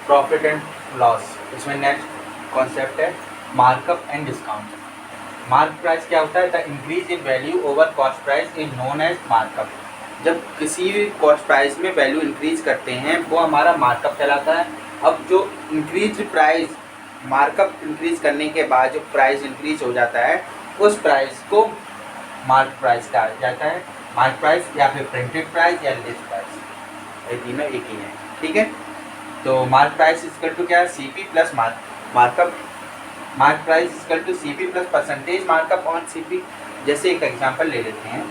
Profit and loss. इसमें next concept है markup and discount. Mark price क्या होता है? The increase in value over cost price is known as markup. जब किसी भी कॉस्ट प्राइस में वैल्यू इंक्रीज करते हैं वो हमारा मार्कअप कहलाता है। अब जो इंक्रीज प्राइस, मार्कअप इंक्रीज करने के बाद जो प्राइस इंक्रीज हो जाता है उस प्राइस को मार्क प्राइस कहा जाता है। मार्क प्राइस या फिर प्रिंटेड प्राइस या लिस्ट प्राइस, ये तीनों एक ही है। ठीक है, तो मार्क प्राइस इक्वल टू क्या है? CP plus markup. Mark price equal to CP plus percentage markup on CP. जैसे एक एग्जांपल ले लेते हैं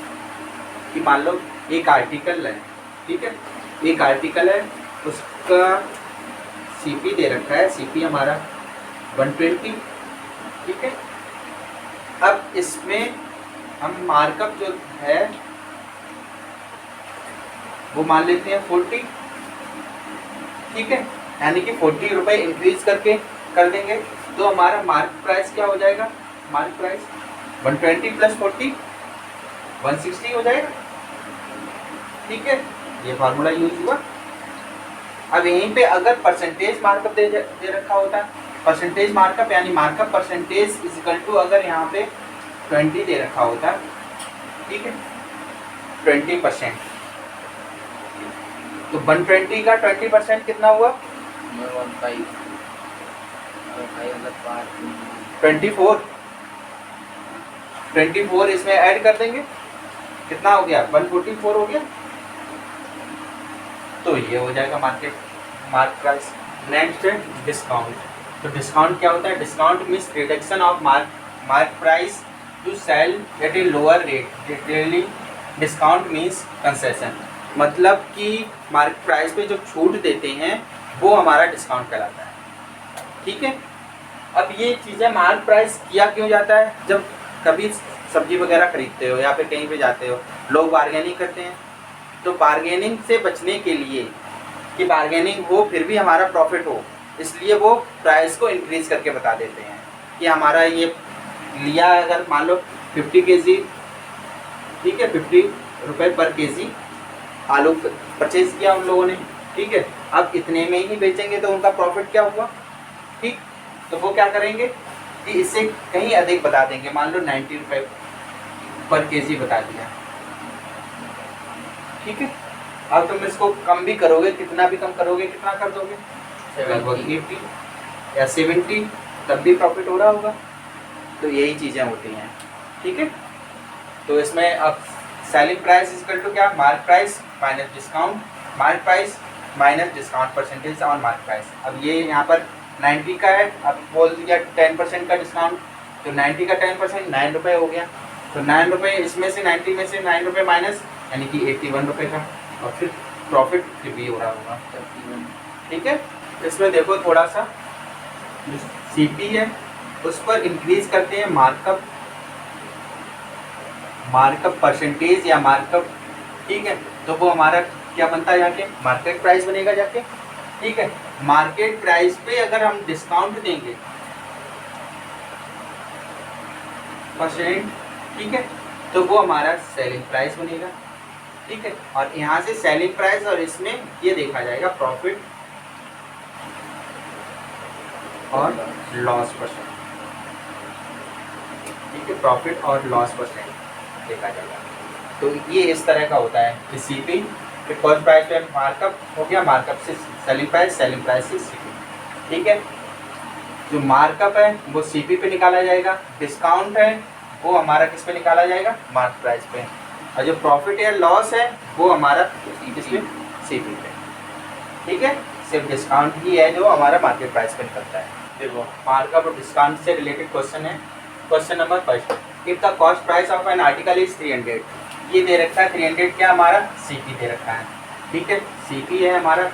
कि मान लो एक आर्टिकल है, ठीक है, एक आर्टिकल है, उसका सीपी दे रखा है, सीपी हमारा 120, ठीक है। अब इसमें हम मार्कअप जो है वो मान लेते हैं 40, ठीक है, यानी कि 40 रुपये इंक्रीज करके कर देंगे तो हमारा मार्क प्राइस क्या हो जाएगा? मार्क प्राइस 120 प्लस 40 160 हो जाएगा। ठीक है, ये फार्मूला यूज हुआ। अब यहीं पे अगर परसेंटेज मार्कअप दे रखा होता, परसेंटेज मार्कअप यानी markup percentage is equal to, अगर यहाँ पे 20 दे रखा होता, ठीक है, 20%, तो 120 का 20% कितना हुआ? 24 इसमें ऐड कर देंगे, कितना हो गया? 144 हो गया। तो ये हो जाएगा मार्क प्राइस। नेक्स्ट है डिस्काउंट। तो डिस्काउंट क्या होता है? Discount means reduction of mark price to sell at a lower rate. Literally discount means concession, मतलब कि मार्क प्राइस पे जो छूट देते हैं वो हमारा डिस्काउंट कहलाता है। ठीक है, अब ये चीज़ें मार्क प्राइस किया क्यों जाता है? जब कभी सब्जी वगैरह खरीदते हो या फिर कहीं पे जाते हो, लोग बार्गेनिंग करते हैं, तो बार्गेनिंग से बचने के लिए कि बार्गेनिंग हो फिर भी हमारा प्रॉफिट हो, इसलिए वो प्राइस को इंक्रीज करके बता देते हैं कि हमारा ये लिया, अगर मान लो 50 केजी, ठीक है, 50 रुपये पर केजी आलू परचेज किया उन लोगों ने, ठीक है, अब इतने में ही बेचेंगे तो उनका प्रॉफिट क्या हुआ? ठीक, तो वो क्या करेंगे कि इससे कहीं अधिक बता देंगे, मान लो 90 रुपये पर केजी बता दिया, ठीक है। अब तुम इसको कम भी करोगे, कितना भी कम करोगे, कितना कर दोगे? लगभग 80 या 70, तब भी प्रॉफिट हो रहा होगा। तो यही चीज़ें होती हैं, ठीक है। तो इसमें अब सेलिंग प्राइस इक्वल टू क्या? Mark price minus discount, mark price minus discount percentage on mark price. अब ये यहाँ पर 90 का है, अब बोल दिया 10% का डिस्काउंट, तो 90 का 10% 9 रुपये हो गया, तो 9 रुपये इसमें से 90 में से 9 रुपये माइनस, यानी कि 81 रुपये का, और फिर प्रॉफिट फिर भी हो रहा होगा। ठीक है, इसमें देखो थोड़ा सा जो सीपी है उस पर इंक्रीज करते हैं मार्कअप परसेंटेज या मार्कअप, ठीक है, तो वो हमारा क्या बनता है? जाके मार्केट प्राइस बनेगा जाके, ठीक है। मार्केट प्राइस पे अगर हम डिस्काउंट देंगे परसेंट, ठीक है, तो वो हमारा सेलिंग प्राइस बनेगा, ठीक है। और यहाँ से सेलिंग प्राइस और इसमें ये देखा जाएगा प्रॉफिट और लॉस परसेंट, ठीक है, प्रॉफिट और लॉस परसेंट देखा जाएगा। तो ये इस तरह का होता है कि सीपी फिर कॉस्ट प्राइस पे मार्कअप हो गया, मार्कअप से सेलिंग प्राइस, सेलिंग प्राइस से सीपी, ठीक है। जो मार्कअप है वो सीपी पे निकाला जाएगा, डिस्काउंट है वो हमारा किस पे निकाला जाएगा? मार्क प्राइस पे, और जो प्रॉफिट या लॉस है वो हमारा इसमें सीपी पे, ठीक है। सिर्फ डिस्काउंट ही है जो हमारा मार्केट प्राइस पे निकलता है। देखो मार्कअप और डिस्काउंट से रिलेटेड क्वेश्चन है। Question number first, if the cost price of an article is 300, ये दे रखा है 300, क्या हमारा? सीपी दे रखा है, ठीक है, सीपी है हमारा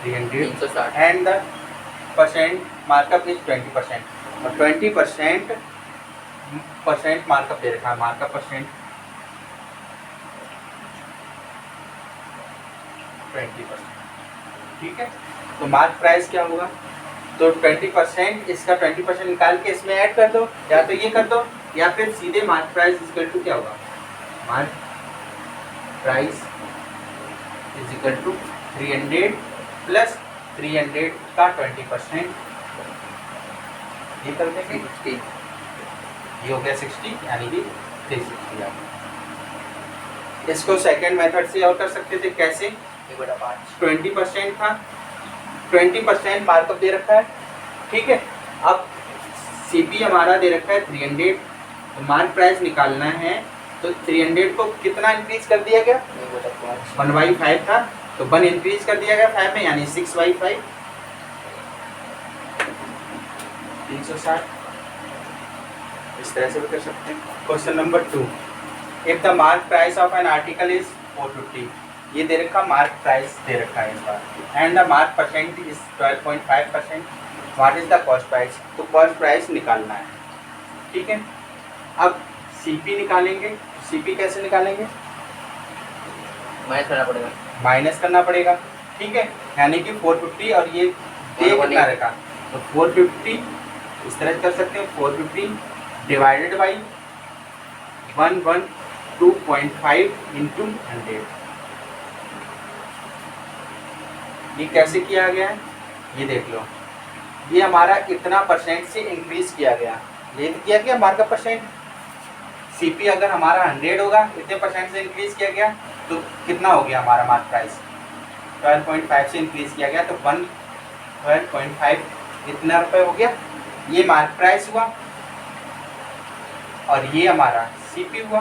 300 and the percent markup is 20%, और 20% मार्कअप दे रखा है, मार्कअप परसेंट 20%, ठीक है। तो मार्क प्राइस क्या होगा? तो 20%, इसका 20% निकाल के इसमें ऐड कर दो, या तो ये कर दो या फिर सीधे मार्क प्राइस इक्वल टू क्या होगा? Mark price is equal to 300 plus 300 का 20%, ये कर देंगे 60। ये हो गया 60 यानी कि 360 आ गया। इसको सेकेंड मेथड से और कर सकते थे, कैसे? 1/5। 20% था, 20% मार्कअप दे रखा है, ठीक है। अब सीपी हमारा दे रखा है 300, तो मार्क प्राइस निकालना है, तो 300 को कितना इंक्रीज कर दिया गया? 1/5। 1/5 था, तो 1 इंक्रीज कर दिया गया 5 में, यानी 6/5, 360। इस तरह से भी कर सकते हैं। Question number 2, if the mark price of an article is 450, ये दे रखा मार्क प्राइस दे रखा है इस बार, and the mark percent is 12.5%, what is the cost price? तो कॉस्ट प्राइस निकालना है, ठीक है। अब सीपी निकालेंगे, सीपी कैसे निकालेंगे? माइनस करना पड़ेगा। माइनस करना पड़ेगा, ठीक है, यानी कि 450 और ये दे कितना रखा, तो 450 इस तरह कर सकते हैं, 450 डिवाइडेड बाई 112.5 इंटू 100। ये कैसे किया गया है, ये देख लो, ये हमारा कितना परसेंट से इंक्रीज किया गया, ये किया गया मार्कअप परसेंट। सीपी अगर हमारा 100 होगा, इतने परसेंट से इंक्रीज किया गया, तो कितना हो गया हमारा मार्क प्राइस? 12.5 से इंक्रीज किया गया, तो 12.5 इतना रुपये हो गया, ये मार्क प्राइस हुआ और ये हमारा सीपी हुआ।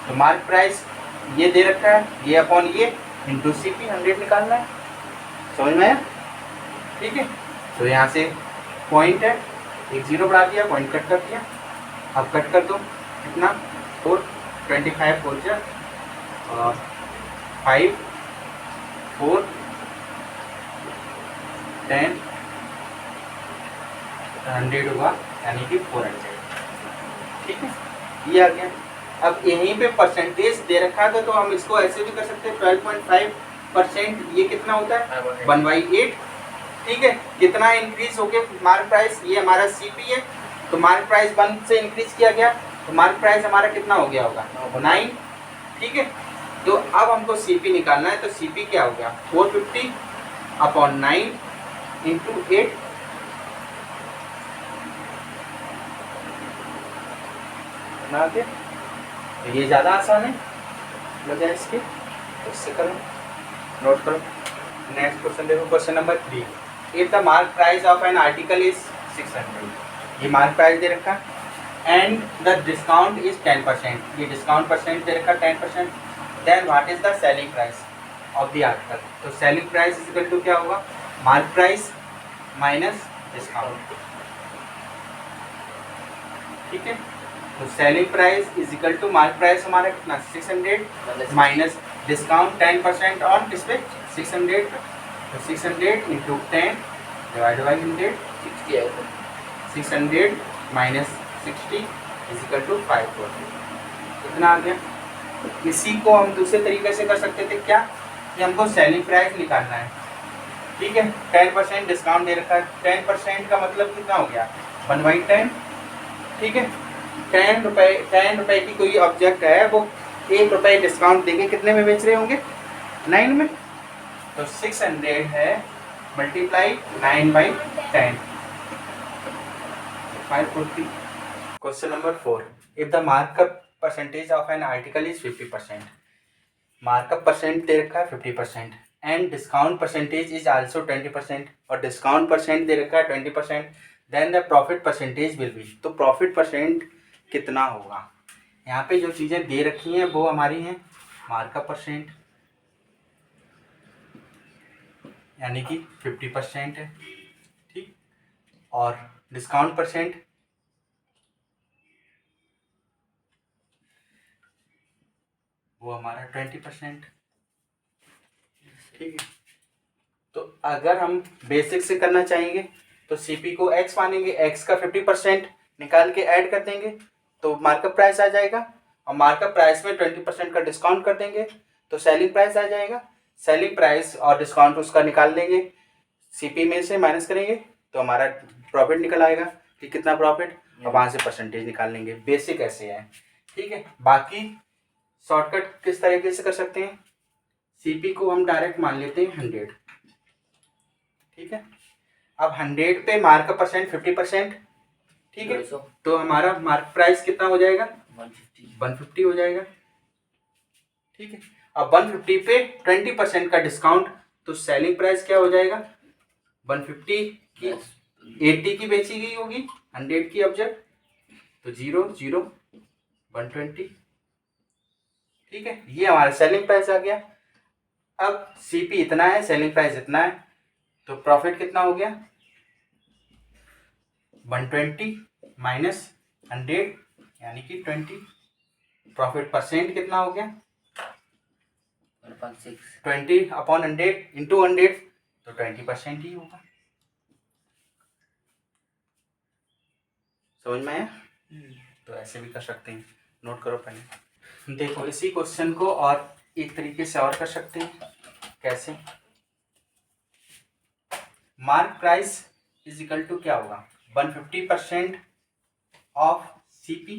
तो मार्क प्राइस ये दे रखा है, ये अपॉन ये इंटू सीपी 100 निकालना है, समझ में आया? ठीक है, तो यहाँ से पॉइंट है, एक जीरो बढ़ा दिया, पॉइंट कट कर दिया। अब कट कर दो, कितना? 4, 25 4 जा 5 4 10 100 होगा, यानी कि 400, ठीक है, ये आ गया। अब यहीं पे परसेंटेज दे रखा था, तो हम इसको ऐसे भी कर सकते हैं, 12.5%, ये कितना होता है? 1/8, ठीक है। कितना इंक्रीज हो गया मार्क प्राइस? ये हमारा सीपी है, तो मार्क प्राइस 1 से इंक्रीज किया गया, तो मार्क प्राइस हमारा कितना हो गया होगा? 9, ठीक है। तो अब हमको सीपी निकालना है, तो सीपी क्या हो गया? 450 अपॉन 9 इंटू 8, बना के, तो ये ज़्यादा आसान है बजाय इसके, तो इससे करो, नोट करो। नेक्स्ट क्वेश्चन देखो, question number 3, if the mark price of an article is 600, ये मार्क प्राइस दे रखा, एंड द डिस्काउंट इज 10%, ये डिस्काउंट परसेंट दे रखा 10%, then what is the selling price of the article? तो selling price is equal to क्या होगा? Mark price minus discount, ठीक है। तो selling price is equal to mark price हमारा कितना? 600 माइनस डिस्काउंट 10% ऑन किस पे? 600, तो 600 into 10 divide by 100, 600 minus 60 is equal to 540, कितना आ गया? इसी को हम दूसरे तरीके से कर सकते थे, क्या कि हमको सेलिंग प्राइस निकालना है, ठीक है। 10% डिस्काउंट दे रखा है, 10% का मतलब कितना हो गया? 1/10, ठीक है। 10 रुपए की कोई ऑब्जेक्ट है, वो 1 रुपये डिस्काउंट देके कितने में बेच रहे होंगे? 9 में। तो 600 है multiply 9/10, 540। Question number 4, if the markup percentage of an article is 50%, markup percent दे रखा है 50%, and discount percentage is also 20%, और डिस्काउंट परसेंट दे रखा है 20%, then the profit percentage will be, तो प्रॉफिट परसेंट कितना होगा? यहाँ पे जो चीज़ें दे रखी हैं वो हमारी हैं मार्कअप परसेंट, यानी कि 50% है, ठीक, और डिस्काउंट परसेंट वो हमारा 20%, ठीक है। तो अगर हम बेसिक से करना चाहेंगे तो सीपी को x मानेंगे, x का 50% निकाल के ऐड कर देंगे, तो मार्कअप प्राइस आ जाएगा, और मार्कअप प्राइस में 20% का डिस्काउंट कर देंगे, तो सेलिंग प्राइस आ जाएगा। सेलिंग प्राइस और डिस्काउंट उसका निकाल लेंगे, सीपी में से माइनस करेंगे, तो हमारा प्रॉफिट निकल आएगा कि कितना प्रॉफिट, और वहाँ से परसेंटेज निकाल लेंगे। बेसिक ऐसे है, ठीक है। बाकी शॉर्टकट किस तरीके से कर सकते हैं? सीपी को हम डायरेक्ट मान लेते हैं 100, ठीक है। अब 100 पे मार्क का परसेंट 50%, ठीक है। 250, तो हमारा मार्क प्राइस कितना हो जाएगा? 150, 150 हो जाएगा, ठीक है। अब 150 पे 20% का डिस्काउंट, तो सेलिंग प्राइस क्या हो जाएगा? 150 की 80 की बेची गई होगी, 100 की ऑब्जेक्ट, तो 0 0 120, ठीक है। ये हमारा सेलिंग प्राइस आ गया। अब सीपी इतना है, सेलिंग प्राइस इतना है, तो प्रॉफिट कितना हो गया? 120 माइनस 100 यानी कि 20। प्रॉफिट परसेंट कितना हो गया? 1.6, 20 अपॉन 100 इंटू 100, तो 20% ही होगा। समझ में आया? तो ऐसे भी कर सकते हैं, नोट करो पहले। देखो इसी क्वेश्चन को और एक तरीके से और कर सकते हैं। कैसे? Mark price is equal to क्या होगा? 150% ऑफ सीपी,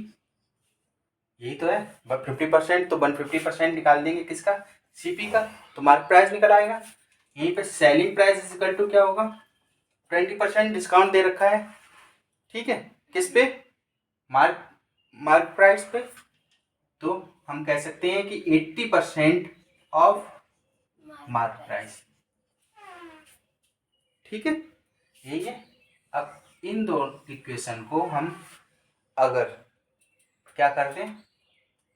यही तो है। 50% तो 150% निकाल देंगे किसका? सीपी का, तो मार्क प्राइस निकल आएगा। यहीं पे selling price is equal to क्या होगा? 20% डिस्काउंट दे रखा है, ठीक है। किस पे? मार्क प्राइस पे। तो हम कह सकते हैं कि 80% ऑफ मार्क प्राइस, ठीक है। यही है। अब इन दो इक्वेशन को हम अगर क्या करते हैं,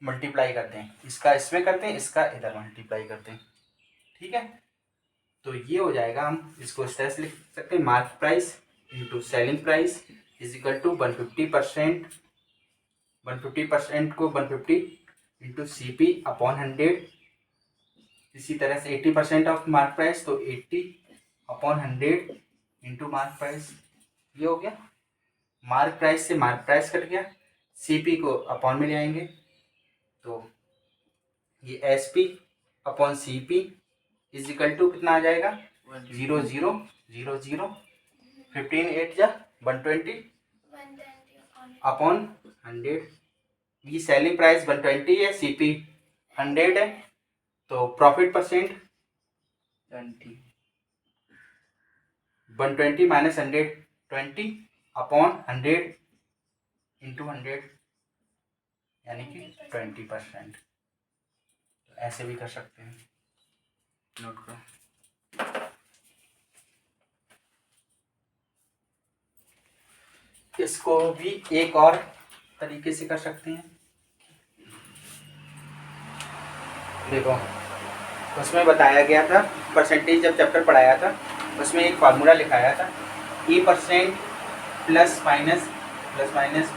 मल्टीप्लाई करते हैं, इसका इसमें करते हैं, इसका इधर मल्टीप्लाई करते हैं, ठीक है। तो ये हो जाएगा, हम इसको इस तरह से लिख सकते हैं, mark price into selling price is equal to 150%, 150% को 150 इंटू सी पी अपॉन 100। इसी तरह से 80% ऑफ मार्क प्राइस, तो 80 अपॉन 100 इंटू मार्क प्राइस। ये हो गया। मार्क प्राइस से मार्क प्राइस कट गया, सीपी को अपॉन में ले आएंगे, तो ये S P upon C P is equal to कितना आ जाएगा? 0 0 0 0 15 8 जा 120 अपॉन 100। ये सेलिंग प्राइस 120 है, सीपी 100 है, तो profit percent 120 minus 100 20 upon 100 into 100 यानी कि 20%। ऐसे भी कर सकते हैं, नोट करो। इसको भी एक और तरीके से कर सकते हैं। देखो उसमें बताया गया था, परसेंटेज जब चैप्टर पढ़ाया था उसमें एक फार्मूला लिखाया था, E% plus minus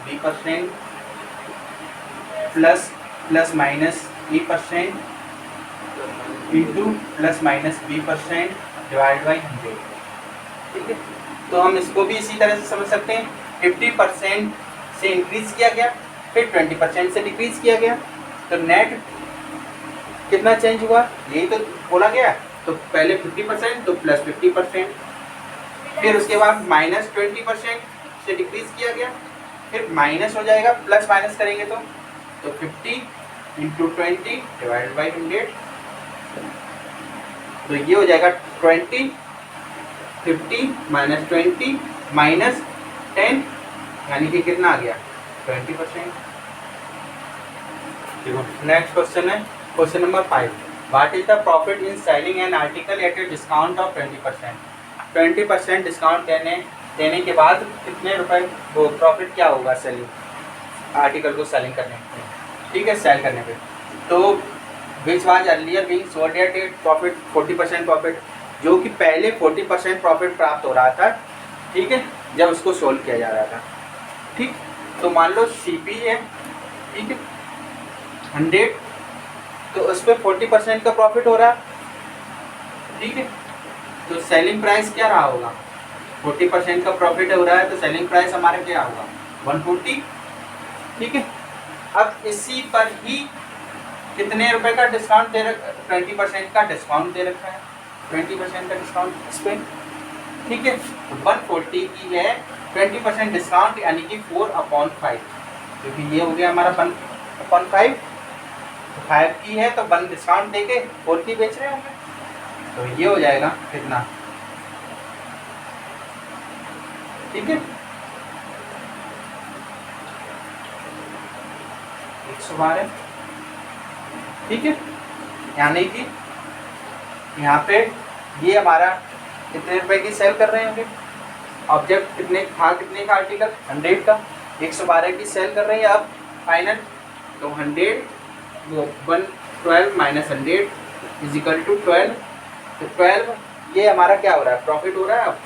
B% plus minus E% into plus minus B% divide by 100, ठीक है। तो हम इसको भी इसी तरह से समझ सकते हैं, 50% से इंक्रीज किया गया, फिर 20% से डिक्रीज किया गया, तो नेट कितना चेंज हुआ? यही तो बोला गया। तो पहले 50% तो प्लस 50%, फिर उसके बाद माइनस 20% से डिक्रीज किया गया, फिर माइनस हो जाएगा, प्लस माइनस करेंगे तो 50 इंटू 20 डिवाइड बाई 100, तो ये हो जाएगा 20 50 माइनस 20 माइनस 10 यानी कि कितना आ गया? 20%। देखो नेक्स्ट क्वेश्चन है, question number 5। What is the profit in selling an article at a discount of 20%? 20% discount देने के बाद कितने रुपए वो प्रॉफिट क्या होगा सेलिंग आर्टिकल को सेलिंग करने पे, ठीक है, सेल करने पे। तो which was earlier being sold at A profit 40% profit, जो कि पहले 40% प्रॉफिट प्राप्त हो रहा था, ठीक है, जब उसको सोल्व किया जा रहा था, ठीक। तो मान लो सीपी है, ठीक है, 100, तो उस पर 40% का प्रॉफिट हो रहा है, ठीक है। तो सेलिंग प्राइस क्या रहा होगा? 40% का प्रॉफिट हो रहा है, तो सेलिंग प्राइस हमारा क्या होगा? 140, ठीक है। अब इसी पर ही कितने रुपए का डिस्काउंट दे रखा? 20% का डिस्काउंट दे रखा है, 20% का डिस्काउंट इस पर, ठीक है। तो 140 की है 20% डिस्काउंट यानी कि 4/5, क्योंकि ये हो गया हमारा 1/5, 5 की है तो 1 डिस्काउंट देके 4 की बेच रहे होंगे, तो ये हो जाएगा कितना? ठीक है, 112, ठीक है। यानी कि यहाँ पे ये हमारा कितने रुपए की सेल कर रहे होंगे, ऑब्जेक्ट कितने का आर्टिकल 100 का, 112 की सेल कर रहे हैं अब फाइनल। तो 100 112 माइनस 100 इज इक्वल टू 12। तो 12 ये हमारा क्या हो रहा है, प्रॉफिट हो रहा है अब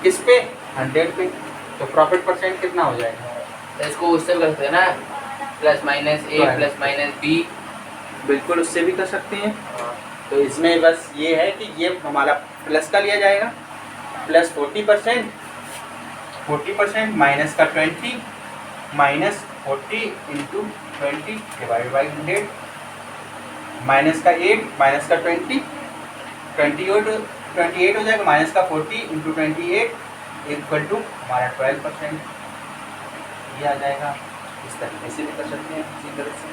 किस पे, 100 पे। तो प्रॉफिट परसेंट कितना हो जाएगा, तो इसको उससे भी कर सकते हैं ना, plus minus A Right. Plus minus B. बिल्कुल उससे भी कर सकते हैं। तो इसमें बस ये है कि ये हमारा प्लस का लिया जाएगा, प्लस 40%, 40% माइनस का 20, minus 40 into 20 divide by 100, minus का 8, माइनस का 20, 28 हो जाएगा, माइनस का 40 इंटू 28 इक्वल टू हमारा 12%, ये आ जाएगा। इस तरीके से भी कर सकते हैं, इसी तरह से।